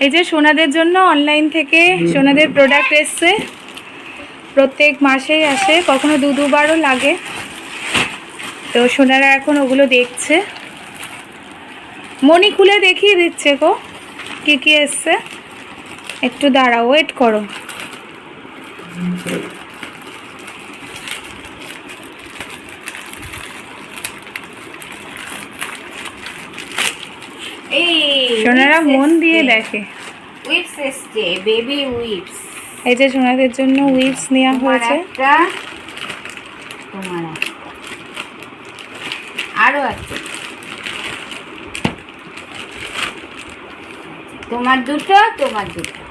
এই যে সোনাদের জন্য অনলাইন থেকে সোনাদের প্রোডাক্ট এসছে, প্রত্যেক মাসেই আসে, কখনো দুবারও লাগে। তো সোনারা এখন ওগুলো দেখছে, মনি খুলে দেখিয়ে দিচ্ছে গো কি কি এসছে। একটু দাঁড়াও, ওয়েট করো। সোনারা মন দিয়ে দেখে। উইপস এসছে, বেবি উইপস। এই যে সোনাদের জন্য উইপস নেওয়া হয়েছে। তোমার আরো আছে, তোমার দুটো, তোমার দুটো।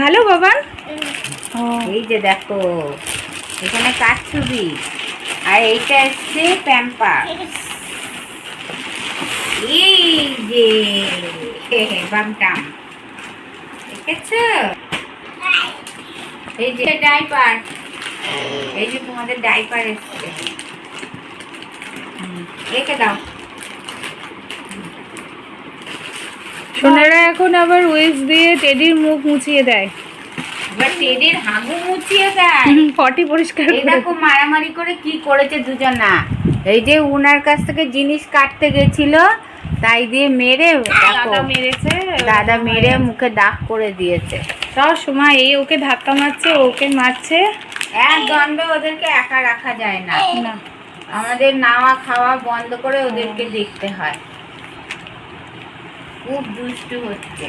ভালো বাবা। এই যে দেখো, এখানে কাঠছবি, আর এইটা এসছে প্যাম্পার্স। এই যে বামটাম, দেখেছো? এই যে ডাইপার, এই যে তোমাদের ডাইপার এসছে, রেখে দাও। সোনারা এখন আবার উইপস দিয়ে টেডির মুখ মুছিয়ে দেয়, এবার টেডির হাগু মুছিয়ে দেয়, পটি পরিষ্কার এই দেখো মারামারি করে কি করেছে দুজন। না, এই যে উনার কাছ থেকে জিনিস কাটতে গেছিল, তাই দিয়ে মেরে দাদা মেরেছে, দাদা মেরে মুখে দাগ করে দিয়েছে। সব সময় এই ওকে ধাক্কা মারছে, ওকে মারছে। এক দণ্ড ওদেরকে একা রাখা যায় না, না আমাদের নাওয়া খাওয়া বন্ধ করে ওদেরকে দেখতে হয়। খুব দুষ্টু হচ্ছে।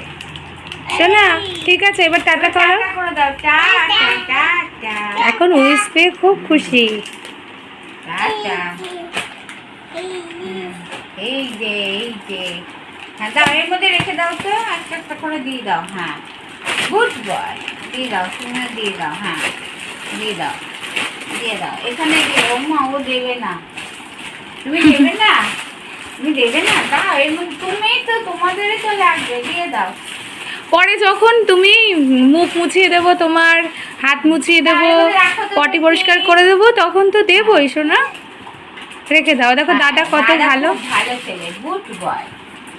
শোনা, ঠিক আছে, এবার টাটা করো। টাটা করে দাও, টাটা টাটা। এখন উইপস পেয়ে খুব খুশি। টাটা। এই যে, এই যে, হ্যাঁ দাও, এর মধ্যে রেখে দাও তো, একটা একটা করে দিয়ে দাও। হ্যাঁ, গুড বয়, দিয়ে দাও, তুমি দিয়ে দাও। হ্যাঁ, দিয়ে দাও, দিয়ে দাও। এখানে দিয়ে, ও মা, ও দেবে না, তুমি দেবে না, তুমি দেবে না, দাও এর মধ্যে, তুমি তো, তোমাদেরই তো লাগবে, দিয়ে দাও। পরে যখন তুমি মুখ মুছিয়ে দেবো, তোমার হাত মুছিয়ে দেবো, পটি পরিষ্কার করে দেবো, তখন তো দেবোই শোনা। রেখে দাও, দেখো দাদা কত ভালো। ভালো ছেলে, গুড বয়,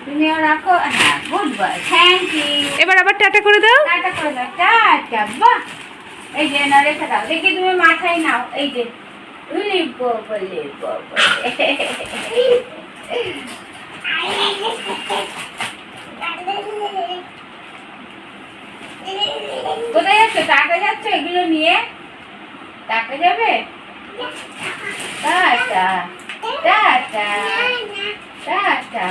তুমিও রাখো। হ্যাঁ, গুড বয়, থ্যাংক ইউ। এবার আবার টাটা করে দাও। টাটা করে দাও, টাটা। বাহ, এই যে না, রেখে দাও, দেখি তুমি মাথায় নাও। এই যে, উলি বলে কোথায় যাচ্ছ? টাটা যাচ্ছ এগুলো নিয়ে? টাটা যাবে? Tata tata tata.